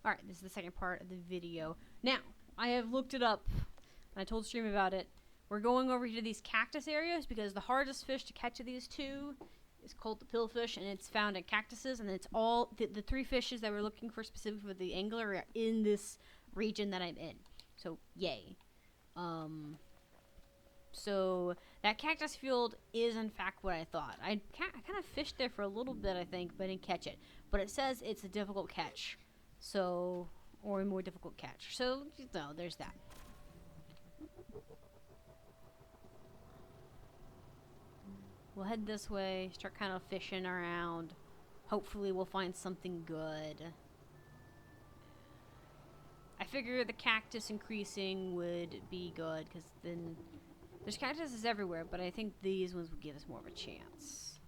Alright, this is the second part of the video. Now, I have looked it up, and I told Stream about it. We're going over to these cactus areas because the hardest fish to catch of these two is called the pillfish, and it's found in cactuses, and it's all, the three fishes that we're looking for specifically for the angler are in this region that I'm in. So, yay. So, that cactus field is in fact what I thought. I kind of fished there for a little bit, I think, but I didn't catch it. But it says it's a difficult catch. So, or a more difficult catch. So, no, there's that. We'll head this way, start kind of fishing around. Hopefully we'll find something good. I figure the cactus increasing would be good, because then there's cactuses everywhere, but I think these ones would give us more of a chance.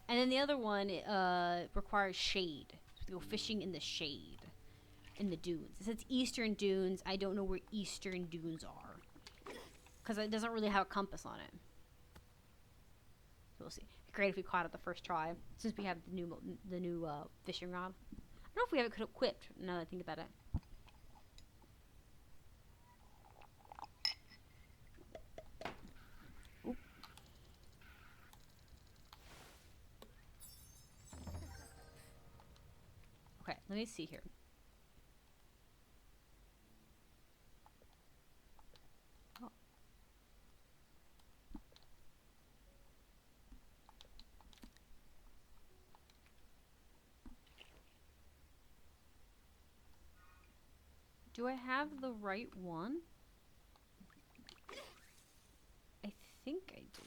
And then the other one requires shade. So we go fishing in the shade, in the dunes. It says eastern dunes. I don't know where eastern dunes are, because it doesn't really have a compass on it. So we'll see. It'd be great if we caught it the first try, since we have the new fishing rod. I don't know if we have it equipped. Now that I think about it. Oop. Okay, let me see here. Oh. Do I have the right one? I think I do.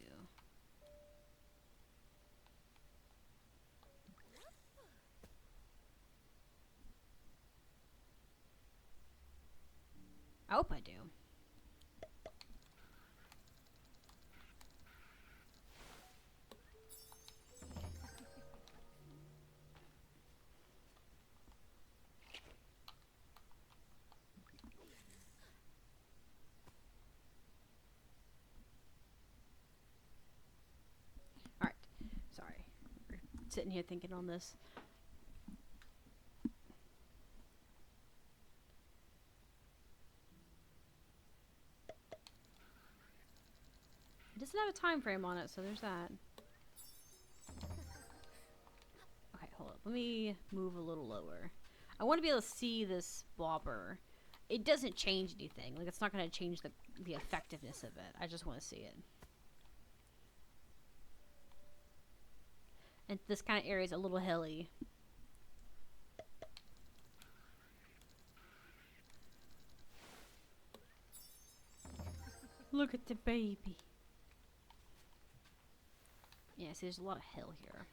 I hope I do. Alright. Sorry. We're sitting here thinking on this. It doesn't have a time frame on it, so there's that. Okay, hold up. Let me move a little lower. I want to be able to see this blobber. It doesn't change anything. Like, it's not going to change the effectiveness of it. I just want to see it. And this kind of area is a little hilly. Look at the baby. Yeah, see, there's a lot of hill here.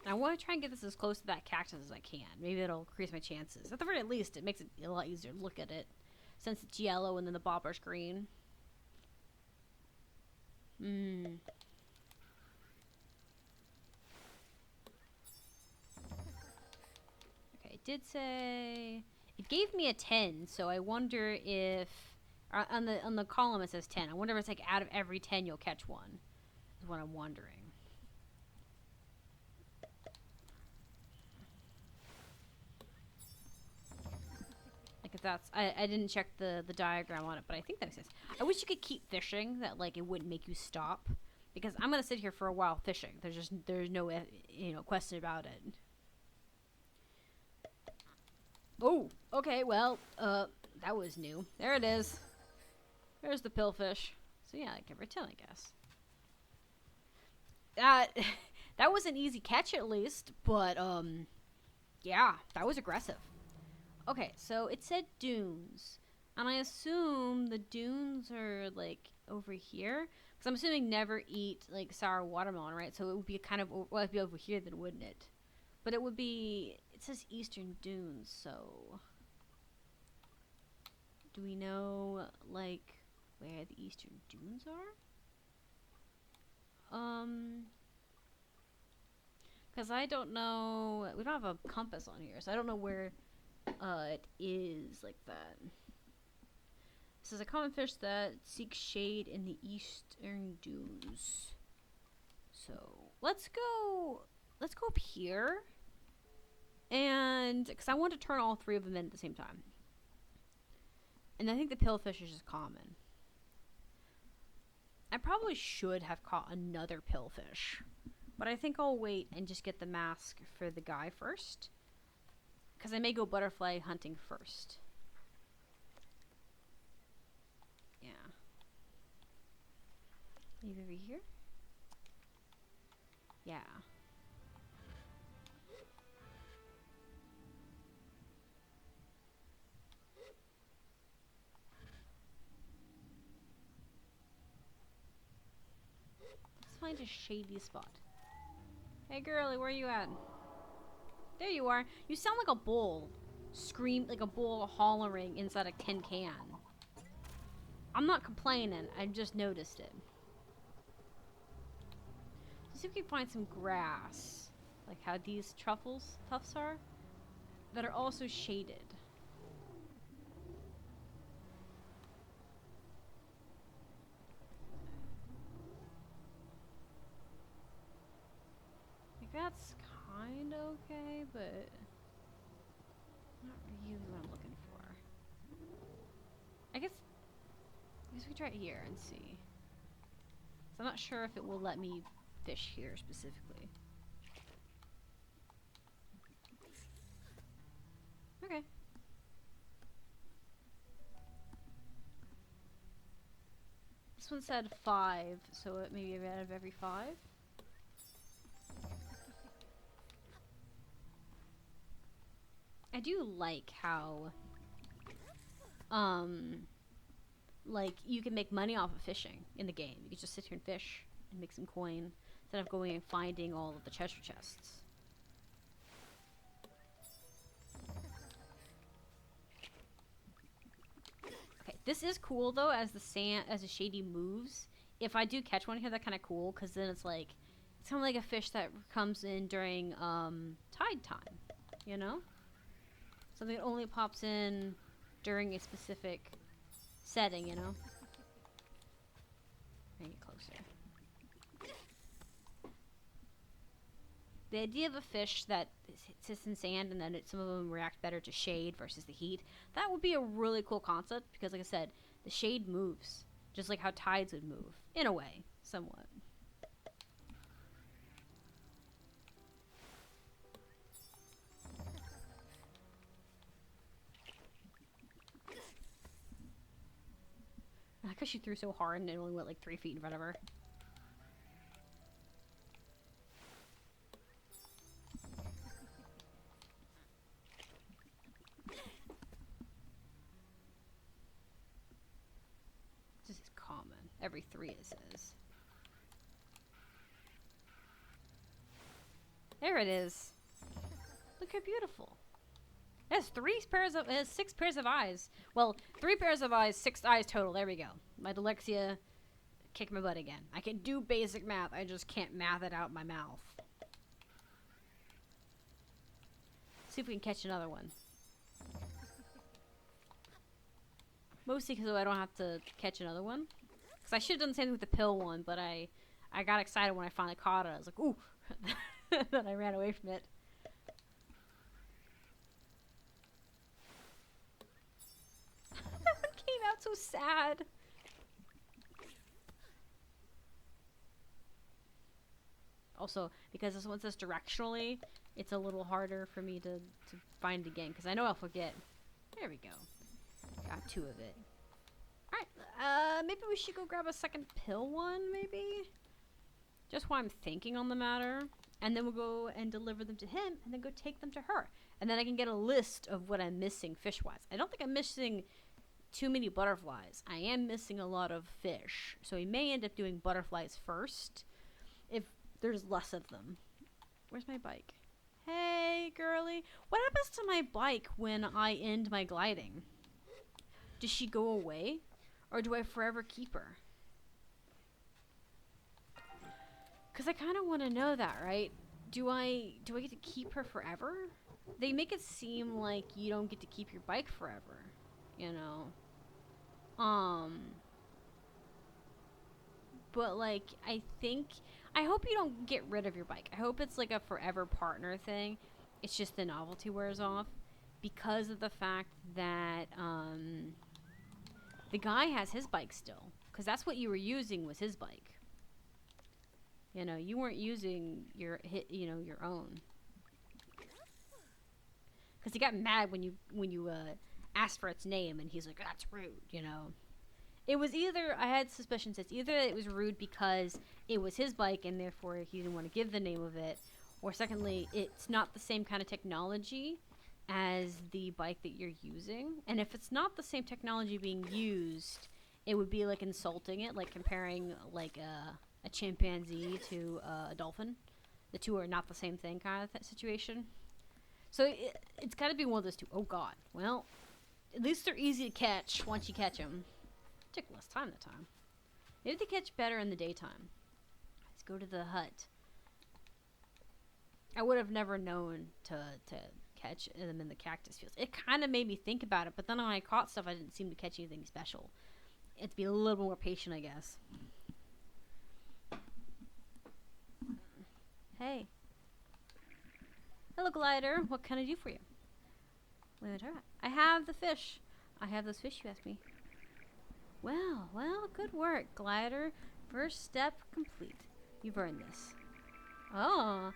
And I want to try and get this as close to that cactus as I can. Maybe it'll increase my chances. At the very least, it makes it a lot easier to look at it, since it's yellow and then the bobber's green. Okay, it did say it gave me a 10, so I wonder if on the column it says 10. I wonder if it's like out of every 10 you'll catch one. Is what I'm wondering. Like if that's I didn't check the diagram on it, but I think that makes sense. I wish you could keep fishing, that like it wouldn't make you stop, because I'm gonna sit here for a while fishing. There's no question about it. Oh, okay, well, that was new. There it is. There's the pillfish. So yeah, like every 10, I guess. That was an easy catch at least, but yeah, that was aggressive. Okay, so it said dunes, and I assume the dunes are like over here, because I'm assuming never eat like sour watermelon, right? So it would be kind of, well, it'd be over here then, wouldn't it? But it would be, it says eastern dunes, so do we know like where the eastern dunes are? Because I don't know, we don't have a compass on here, so I don't know where it is like that. This is a common fish that seeks shade in the eastern dunes. So let's go up here. And because I want to turn all three of them in at the same time. And I think the pillfish is just common. I probably should have caught another pillfish. But I think I'll wait and just get the mask for the guy first. Because I may go butterfly hunting first. Yeah. Maybe over here? Yeah. Let's find a shady spot. Hey girlie, where you at? There you are. You sound like a bull. Like a bull hollering inside a tin can. I'm not complaining, I just noticed it. Let's see if we can find some grass. Like how these tufts are. That are also shaded. Like that's kind of okay, but not really what I'm looking for. I guess we try it here and see. So I'm not sure if it will let me fish here specifically. Okay. This one said 5, so it may be out of every 5. I do like how, like, you can make money off of fishing in the game. You can just sit here and fish and make some coin instead of going and finding all of the treasure chests. Okay, this is cool though, as the shady moves. If I do catch one here, that's kind of cool, because then it's kind of like a fish that comes in during tide time, you know? Something that only pops in during a specific setting, you know? Bring it closer. The idea of a fish that sits in sand and then some of them react better to shade versus the heat, that would be a really cool concept because, like I said, the shade moves, just like how tides would move, in a way, somewhat. I like how she threw so hard and it only went like 3 feet in front of her. This is common. Every 3 it says. There it is. Look how beautiful. It has 6 pairs of eyes. Well, 3 pairs of eyes, 6 eyes total. There we go. My dyslexia kicked my butt again. I can do basic math. I just can't math it out in my mouth. See if we can catch another one. Mostly because I don't have to catch another one. Because I should have done the same thing with the pill one, but I got excited when I finally caught it. I was like, ooh. Then I ran away from it. That one came out so sad. Also, because this one says directionally, it's a little harder for me to find it again. Because I know I'll forget. There we go. Got 2 of it. Alright, maybe we should go grab a second pill one, maybe? Just while I'm thinking on the matter. And then we'll go and deliver them to him, and then go take them to her. And then I can get a list of what I'm missing fish-wise. I don't think I'm missing too many butterflies. I am missing a lot of fish. So we may end up doing butterflies first, if there's less of them. Where's my bike? Hey, girly. What happens to my bike when I end my gliding? Does she go away? Or do I forever keep her? Because I kind of want to know that, right? Do I get to keep her forever? They make it seem like you don't get to keep your bike forever, you know? But like, I think I hope you don't get rid of your bike. I hope it's like a forever partner thing. It's just the novelty wears off because of the fact that the guy has his bike still, because that's what you were using was his bike. You know, you weren't using your your own. Because he got mad when you asked for its name, and he's like, "That's rude," you know. It was either, I had suspicions, it's either it was rude because it was his bike and therefore he didn't want to give the name of it, or secondly, it's not the same kind of technology as the bike that you're using. And if it's not the same technology being used, it would be like insulting it, like comparing like a chimpanzee to a dolphin. The two are not the same thing kind of situation. So it's got to be one of those two. Oh god. Well, at least they're easy to catch once you catch them. Took less time that time. Maybe they catch better in the daytime. Let's go to the hut. I would have never known to catch them in the cactus fields. It kind of made me think about it, but then when I caught stuff, I didn't seem to catch anything special. It'd be a little more patient, I guess. Hey. Hello, glider. What can I do for you? I have the fish. I have those fish you asked me. Well, good work, glider. First step complete. You've earned this. Oh,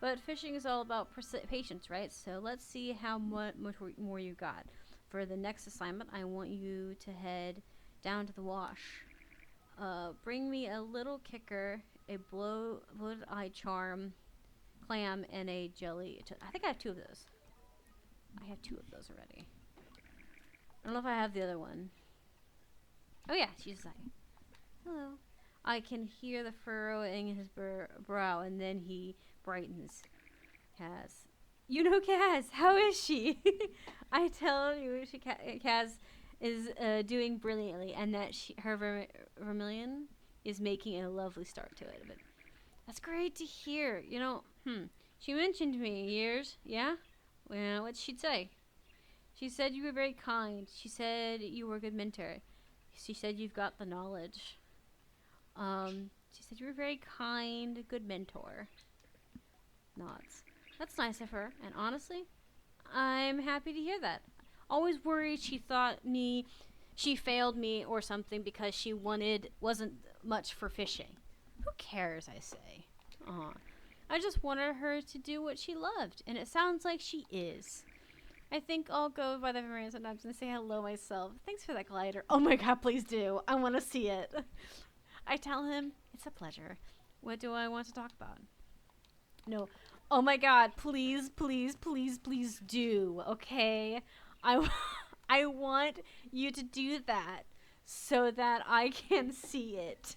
but fishing is all about patience, right? So let's see how much more you got. For the next assignment, I want you to head down to the wash. Bring me a little kicker, a bloated eye charm, clam, and a jelly. I think I have 2 of those. I have 2 of those already. I don't know if I have the other one. Oh yeah, she's like, hello. I can hear the furrowing in his brow, and then he brightens. Kaz. You know Kaz, how is she? I tell you, Kaz is doing brilliantly, and that her vermilion is making a lovely start to it. But that's great to hear. You know, she mentioned me years, yeah? Well, what'd she say? She said you were very kind. She said you were a good mentor. She said you've got the knowledge. She said you were very kind, good mentor. Nods. That's nice of her, and honestly, I'm happy to hear that. Always worried she failed me or something because she wasn't much for fishing. Who cares, I say. I just wanted her to do what she loved, and it sounds like she is. I think I'll go by the marina sometimes and say hello myself. Thanks for that glider. Oh my god, please do. I want to see it. I tell him, it's a pleasure. What do I want to talk about? No. Oh my god, please, please, please, please do, okay? I want you to do that so that I can see it.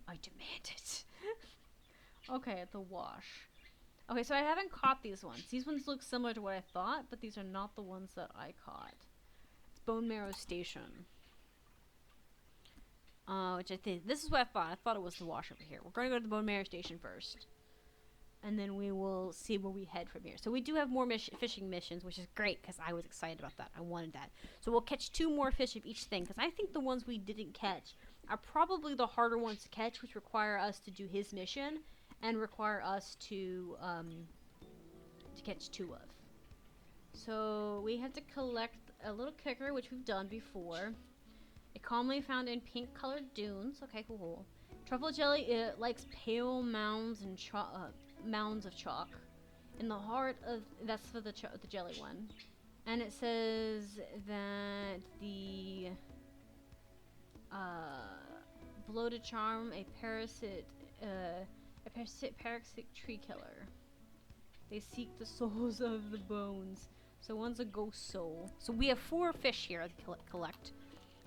I demand it. Okay, the wash. Okay, so I haven't caught these ones. These ones look similar to what I thought, but these are not the ones that I caught. It's Bone Marrow Station. Which I think, this is what I thought. I thought it was the wash over here. We're going to go to the Bone Marrow Station first. And then we will see where we head from here. So we do have more fishing missions, which is great, because I was excited about that. I wanted that. So we'll catch 2 more fish of each thing, because I think the ones we didn't catch are probably the harder ones to catch, which require us to do his mission. And require us to catch 2 of. So we have to collect a little kicker, which we've done before. It commonly found in pink-colored dunes. Okay, cool. Truffle jelly, it likes pale mounds and mounds of chalk. In the heart of that's for the jelly one, and it says that the bloated charm, a parasite tree killer. They seek the souls of the bones. So one's a ghost soul. So we have 4 fish here to collect.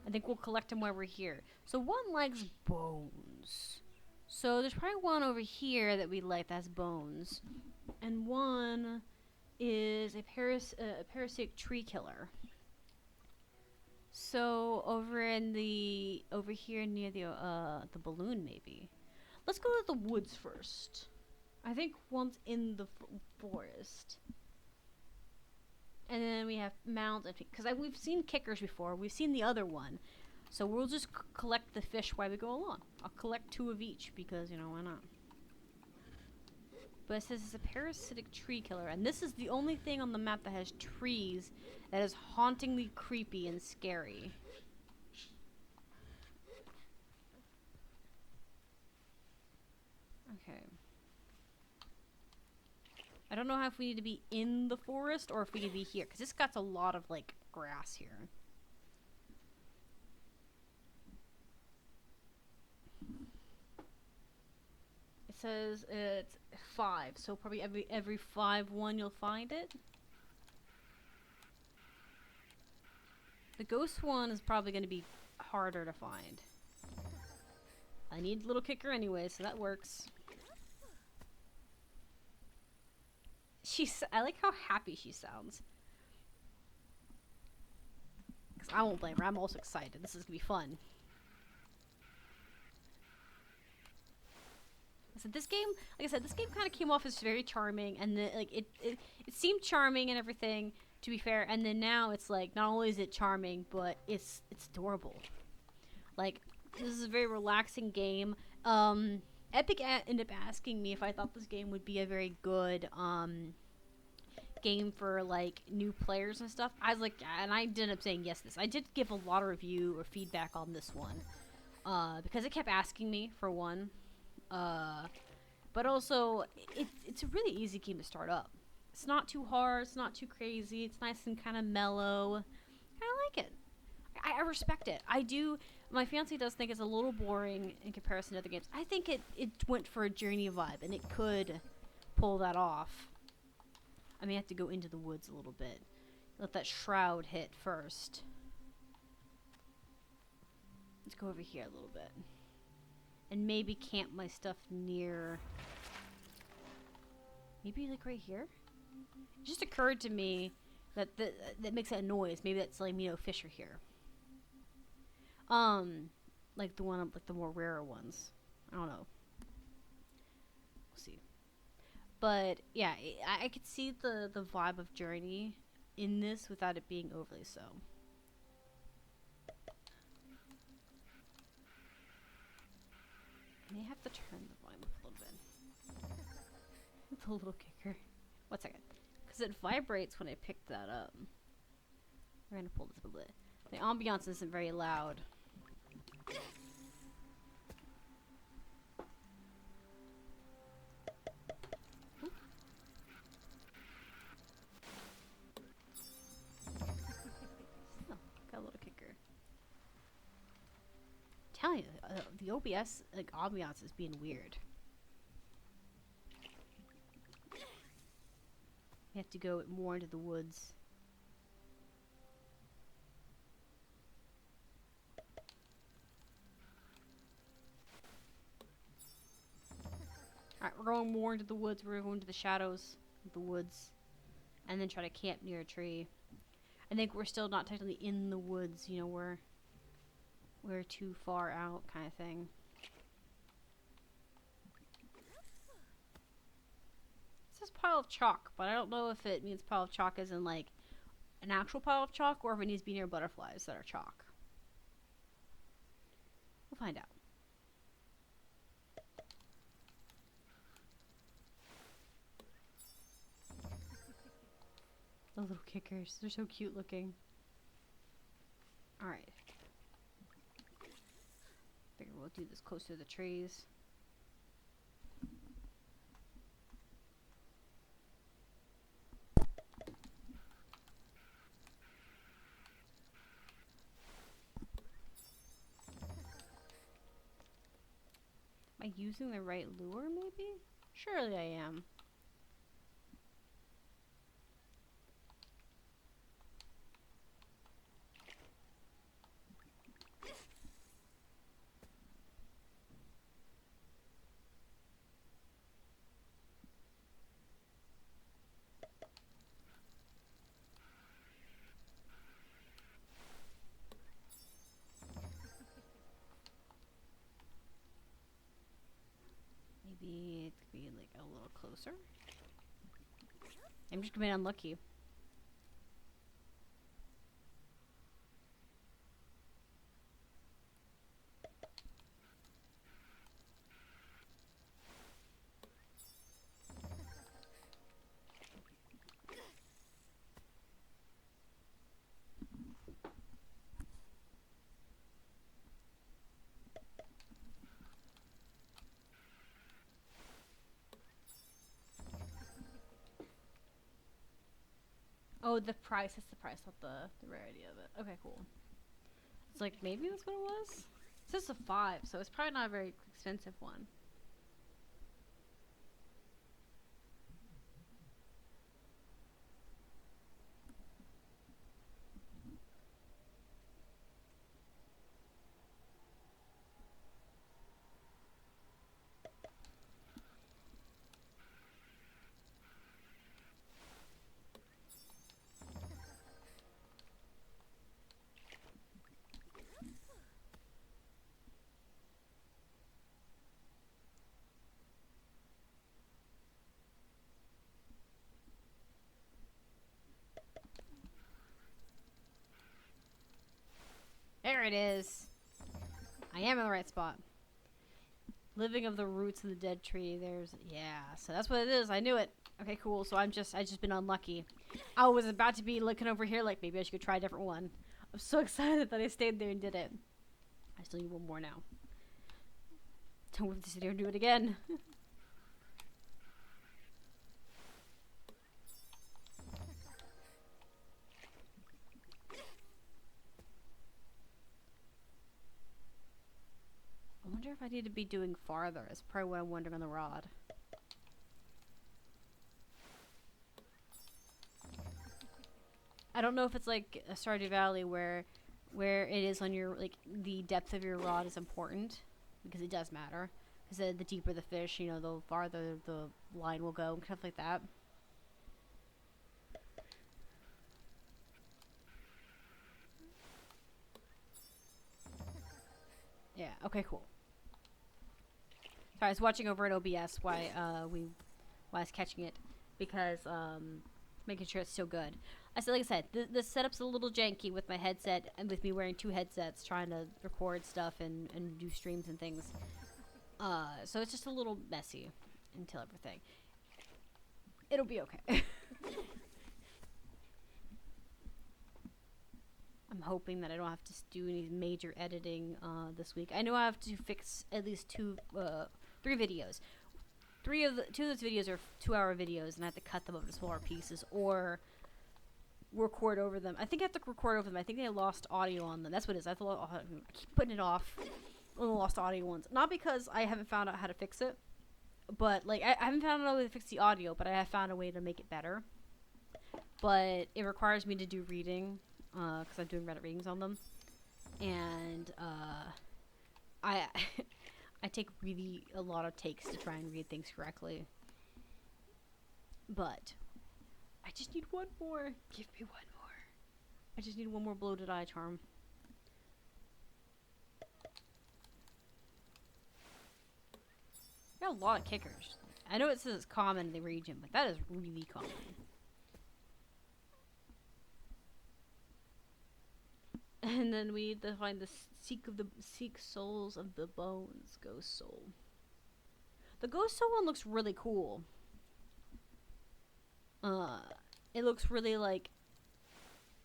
I think we'll collect them while we're here. So one likes bones. So there's probably one over here that we like that's bones. And one is a parasitic tree killer. So over here near the balloon maybe. Let's go to the woods first. I think one's in the forest. And then we have mounds, because we've seen kickers before. We've seen the other one. So we'll just collect the fish while we go along. I'll collect 2 of each because, you know, why not? But it says it's a parasitic tree killer, and this is the only thing on the map that has trees that is hauntingly creepy and scary. Okay. I don't know if we need to be in the forest or if we need to be here, because this got a lot of, like, grass here. It says it's 5, so probably every 5-1 you'll find it. The ghost one is probably going to be harder to find. I need little kicker anyway, so that works. I like how happy she sounds. Because I won't blame her, I'm also excited. This is going to be fun. So this game, like I said, this game kind of came off as very charming, and it seemed charming and everything, to be fair, and then now it's like, not only is it charming, but it's adorable. Like, this is a very relaxing game. Epic ended up asking me if I thought this game would be a very good game for like new players and stuff. I was like, yeah, and I ended up saying yes. I did give a lot of review or feedback on this one because it kept asking me for one. But also, it's a really easy game to start up. It's not too hard, it's not too crazy, it's nice and kind of mellow. I kind of like it. I respect it. I do. My fiance does think it's a little boring in comparison to other games. I think it went for a journey vibe, and it could pull that off. I may have to go into the woods a little bit. Let that shroud hit first. Let's go over here a little bit. And maybe camp my stuff near... Maybe like right here? It just occurred to me that that makes that noise. Maybe that's letting me know fish are here. Like the one, like the more rarer ones. I don't know. We'll see. But yeah, I could see the vibe of Journey in this without it being overly so. I may have to turn the volume up a little bit. The little kicker. 1 second. Because it vibrates when I pick that up. We're gonna pull this up a bit. The ambiance isn't very loud. Oh, got a little kicker. I'm telling you, the OBS like ambiance is being weird. You have to go more into the woods. Alright, we're going more into the woods. We're going to the shadows of the woods. And then try to camp near a tree. I think we're still not technically in the woods. You know, we're too far out kind of thing. It says pile of chalk, but I don't know if it means pile of chalk as in like an actual pile of chalk or if it needs to be near butterflies that are chalk. We'll find out. The little kickers. They're so cute looking. Alright. Figure we'll do this closer to the trees. Am I using the right lure, maybe? Surely I am. Maybe it could be like a little closer. I'm just gonna be unlucky. Oh, the price. That's the price, not the rarity of it. Okay, cool. It's like, maybe that's what it was? It says a 5, so it's probably not a very expensive one. There it is. I am in the right spot. Living of the roots of the dead tree. There's, yeah. So that's what it is. I knew it. Okay, cool. So I just been unlucky. I was about to be looking over here like maybe I should try a different one. I'm so excited that I stayed there and did it. I still need one more now. Don't have to sit here and do it again. I wonder if I need to be doing farther. That's probably what I'm wondering on the rod. I don't know if it's like a Stardew Valley where it is on your, like, the depth of your rod is important, because it does matter. Because the deeper the fish, you know, the farther the line will go and stuff like that. Yeah, okay, cool. Sorry, I was watching over at OBS while I was catching it, because making sure it's still good. Like I said, the setup's a little janky with my headset and with me wearing 2 headsets trying to record stuff and do streams and things. So it's just a little messy until everything. It'll be okay. I'm hoping that I don't have to do any major editing this week. I know I have to fix at least 3 videos. 2 of those videos are 2-hour videos, and I have to cut them up into smaller pieces or record over them. I think I have to record over them. I think they lost audio on them. That's what it is. I keep putting it off on the lost audio ones. Not because I haven't found out how to fix it, but like I haven't found out a way to fix the audio, but I have found a way to make it better. But it requires me to do reading, because I'm doing Reddit readings on them, and I I take really a lot of takes to try and read things correctly. But I just need one more. Give me one more. I just need one more bloated eye charm. Got a lot of kickers. I know it says it's common in the region, but that is really common. And then we need to find the seek souls of the bones. Ghost soul. The ghost soul one looks really cool. It looks really like,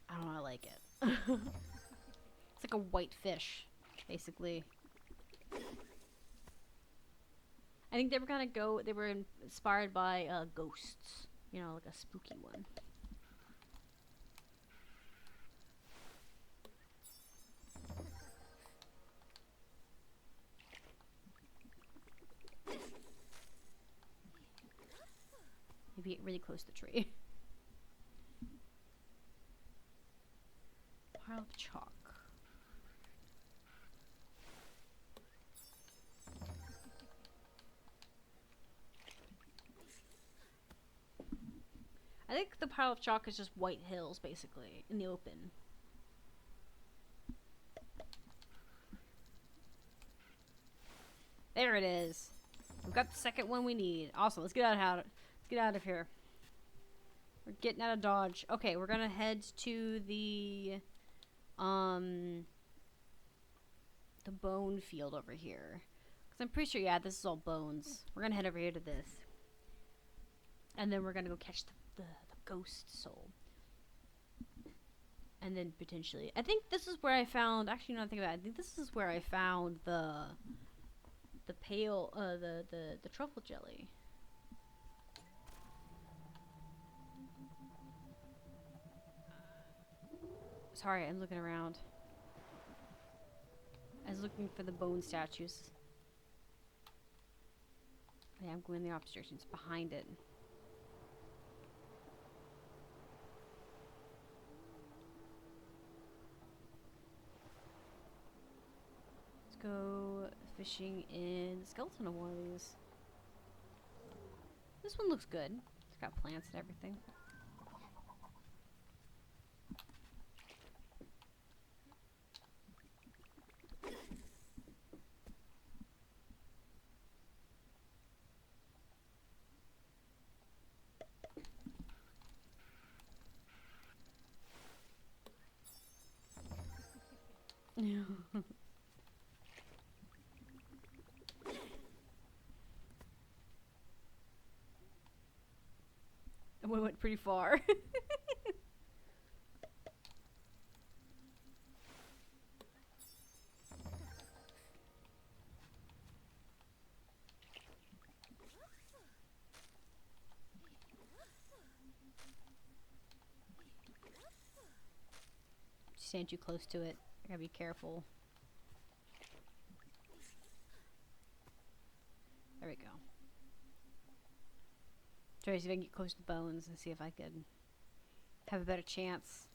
I don't know, I like it. It's like a white fish, basically. I think they were inspired by ghosts, you know, like a spooky one. Maybe get really close to the tree. Pile of chalk. I think the pile of chalk is just white hills, basically, in the open. There it is. We've got the second one we need. Awesome. Let's get out of here. We're getting out of Dodge. Okay, we're gonna head to the bone field over here. Because I'm pretty sure, yeah, this is all bones. We're gonna head over here to this. And then we're gonna go catch the ghost soul. And then potentially, I think this is where I found, actually, not thinking about it, I think this is where I found the truffle jelly. Sorry, I'm looking around. I was looking for the bone statues. Yeah, I'm going the opposite direction. It's behind it. Let's go fishing in the skeleton of one of these. This one looks good. It's got plants and everything. We went pretty far. Stand too close to it. I gotta be careful. There we go. Try to see if I can get close to the bones and see if I could have a better chance.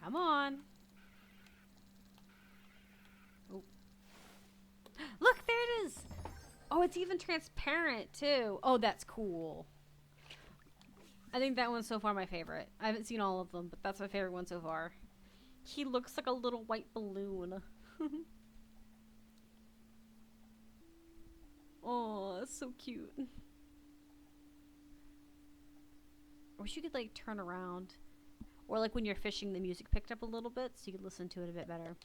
Come on. Oh. Look, there it is. Oh, it's even transparent too. Oh, that's cool. I think that one's so far my favorite. I haven't seen all of them, but that's my favorite one so far. He looks like a little white balloon. Oh, that's so cute. I wish you could like turn around. Or like when you're fishing, the music picked up a little bit so you could listen to it a bit better.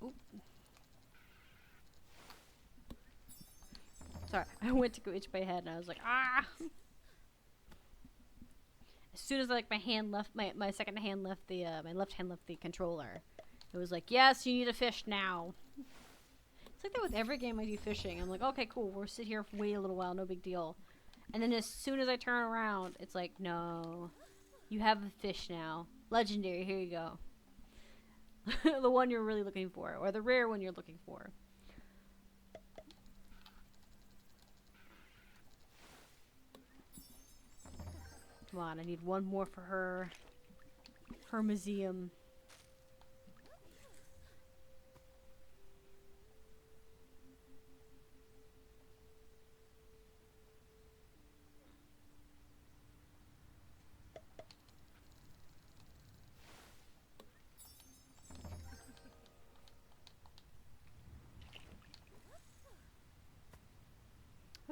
Oop. Sorry, I went to go itch my head and I was like, ah! As soon as like my hand left, my second hand left the, my left hand left the controller, it was like, yes, you need to fish now. It's like that with every game I do fishing. I'm like, okay, cool, we'll sit here for wait a little while, no big deal. And then as soon as I turn around, it's like, no, you have a fish now. Legendary, here you go. The one you're really looking for, or the rare one you're looking for. Come on, I need one more for her museum.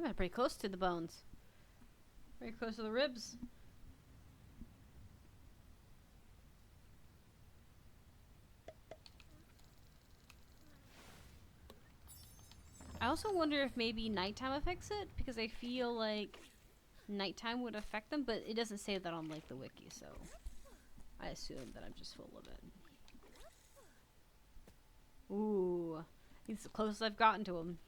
I'm pretty close to the bones. Very close to the ribs. I also wonder if maybe nighttime affects it, because I feel like nighttime would affect them, but it doesn't say that on like the wiki, so I assume that I'm just full of it. Ooh, he's the closest I've gotten to him.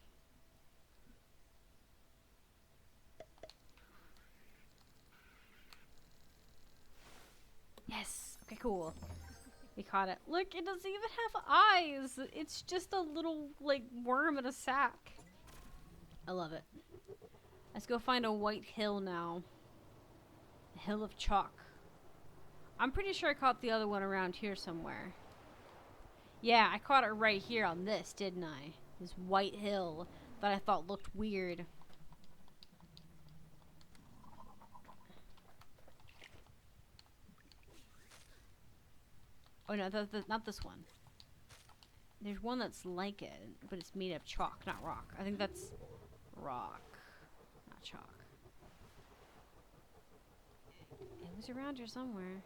Yes. Okay, cool. We caught it. Look, it doesn't even have eyes. It's just a little, like, worm in a sack. I love it. Let's go find a white hill now. A hill of chalk. I'm pretty sure I caught the other one around here somewhere. Yeah, I caught it right here on this, didn't I? This white hill that I thought looked weird. Oh no, not this one. There's one that's like it, but it's made of chalk, not rock. I think that's rock, not chalk. It was around here somewhere.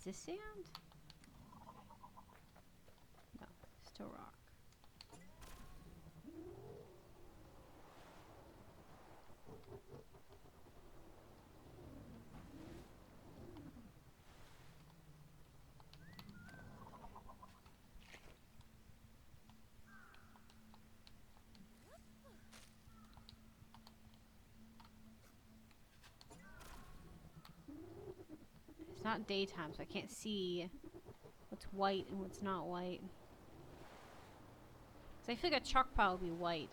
this sand? No, still rock. It's not daytime, so I can't see what's white and what's not white. So I feel like a chalk pile would be white.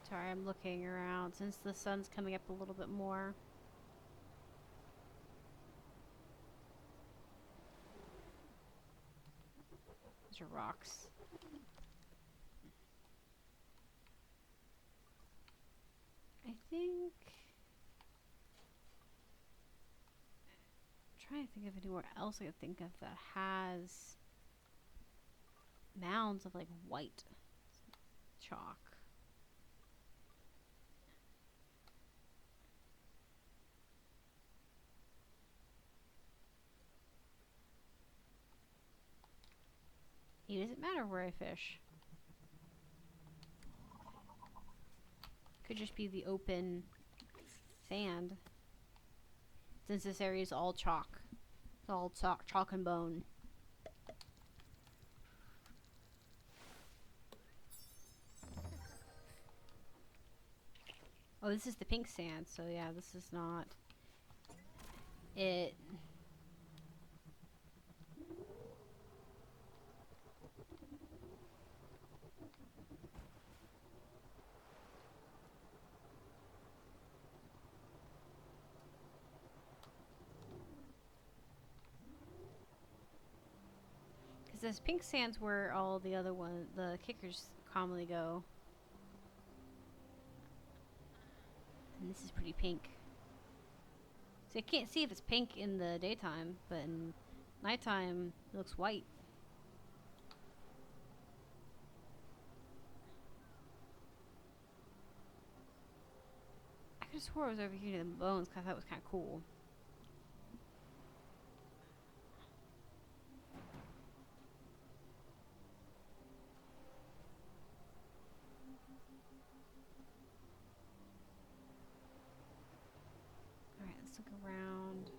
Sorry, I'm looking around since the sun's coming up a little bit more. Those are rocks. I think... I'm trying to think of anywhere else I could think of that has mounds of like white chalk. It doesn't matter where I fish. Could just be the open sand. Since this area is all chalk. It's all chalk and bone. Oh, this is the pink sand, so yeah, this is not it. Because this pink sand's where all the other the kickers commonly go. And this is pretty pink. So I can't see if it's pink in the daytime, but in nighttime it looks white. I could have swore it was over here near the bones because I thought it was kind of cool. Alright, let's look around.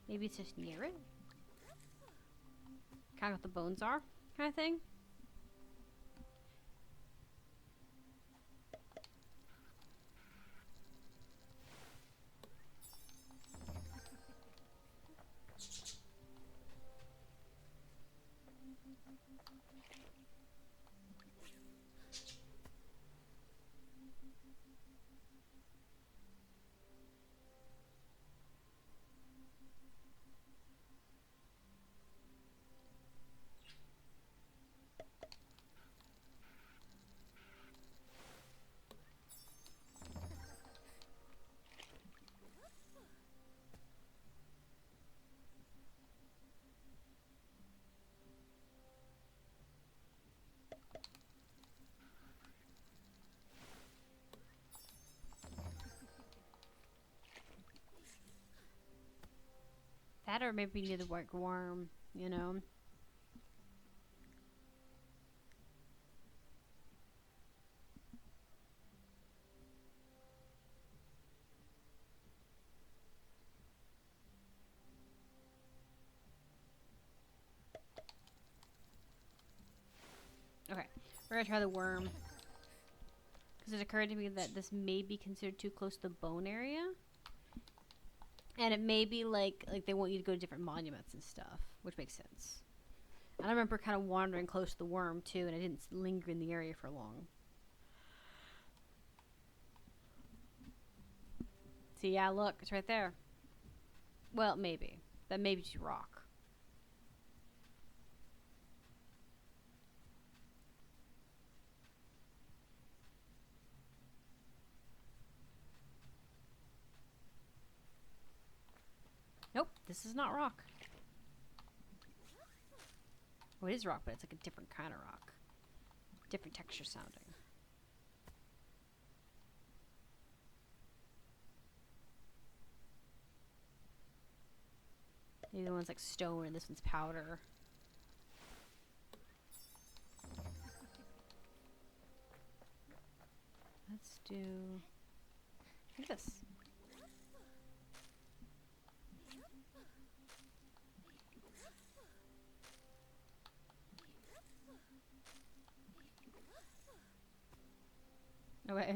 Maybe it's just near it? Kind of what the bones are, kind of thing. That or maybe near the white worm, you know? Okay, we're gonna try the worm. Because it occurred to me that this may be considered too close to the bone area. And it may be like they want you to go to different monuments and stuff, which makes sense. And I remember kind of wandering close to the worm too, and I didn't linger in the area for long. See, yeah, look, it's right there. Well, maybe. That may be just rock. Nope, this is not rock. Oh, it is rock, but it's like a different kind of rock. Different texture sounding. Maybe the one's like stone and this one's powder. Let's do... Look at this. Okay.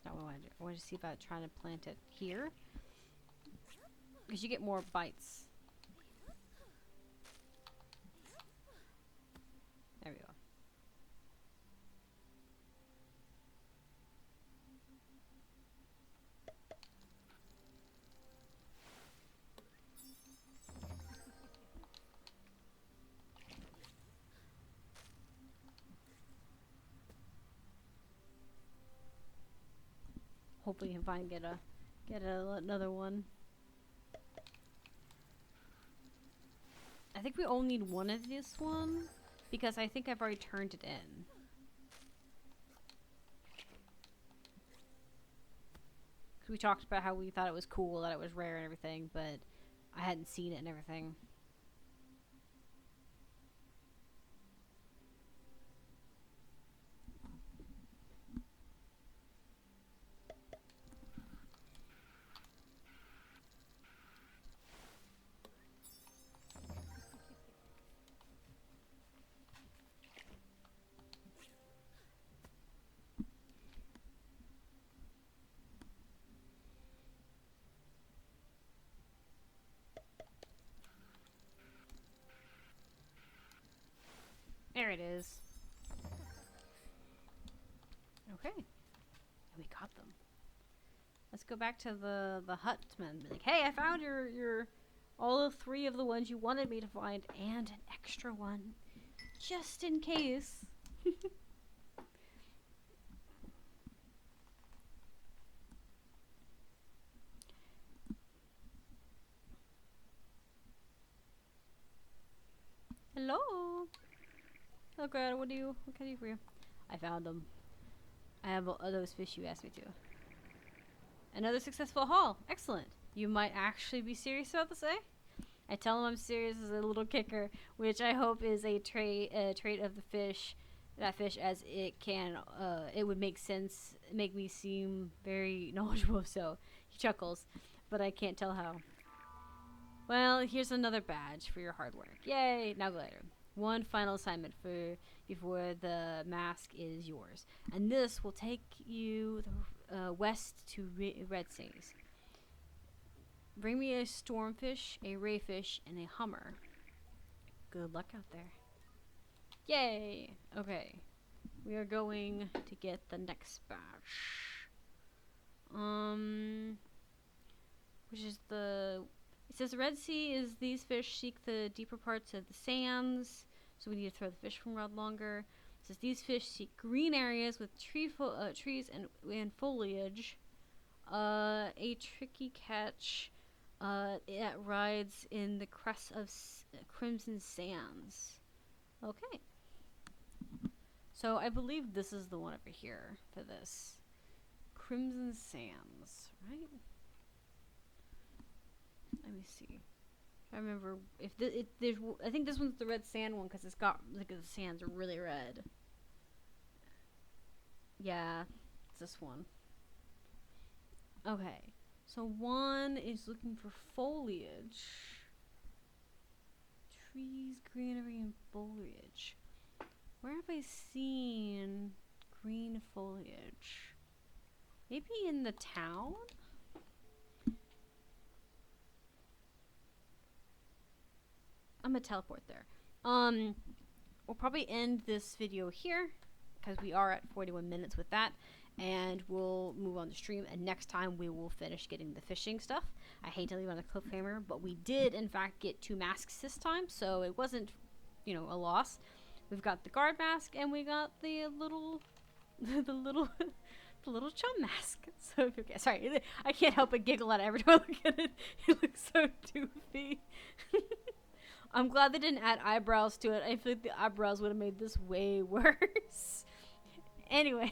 Not what I want to do. I want to see about trying to plant it here. Because you get more bites. There we go. Hopefully you can find another one. I think we only need one of this one because I think I've already turned it in. Cause we talked about how we thought it was cool, that it was rare and everything, but I hadn't seen it and everything. There it is. Okay. And we got them. Let's go back to the hutman. Be like, hey, I found your all 3 of the ones you wanted me to find and an extra one. Just in case. Hello. Oh god, what can I do for you? I found them. I have all those fish you asked me to. Another successful haul. Excellent. You might actually be serious about this, eh? I tell him I'm serious as a little kicker, which I hope is a trait of the fish. That fish, as it can, it would make sense, make me seem very knowledgeable. So he chuckles, but I can't tell how. Well, here's another badge for your hard work. Yay! Now go later. One final assignment before the mask is yours, and this will take you west to Red Seas. Bring me a stormfish, a rayfish, and a hummer. Good luck out there. Yay! Okay, we are going to get the next badge. Which is the... It says the Red Sea is these fish seek the deeper parts of the sands, so we need to throw the fish from rod longer. It says these fish seek green areas with trees and foliage. A tricky catch. It rides in the crest of crimson sands. Okay. So I believe this is the one over here for this. Crimson sands, right? Let me see. I remember if there's. I think this one's the red sand one because it's got like the sands are really red. Yeah, it's this one. Okay. So one is looking for foliage. Trees, greenery, and foliage. Where have I seen green foliage? Maybe in the town? I'm gonna teleport there. We'll probably end this video here because we are at 41 minutes with that, and we'll move on to stream, and next time we will finish getting the fishing stuff. I hate to leave on a cliffhanger, but we did in fact get 2 masks this time, so it wasn't, you know, a loss. We've got the guard mask, and we got the little the little chum mask. So okay, sorry, I can't help but giggle at it every time I look at it. It looks so doofy. I'm glad they didn't add eyebrows to it. I feel like the eyebrows would have made this way worse. Anyways,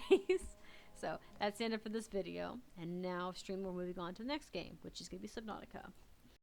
so that's the end of for this video. And now, stream, we're moving on to the next game, which is going to be Subnautica.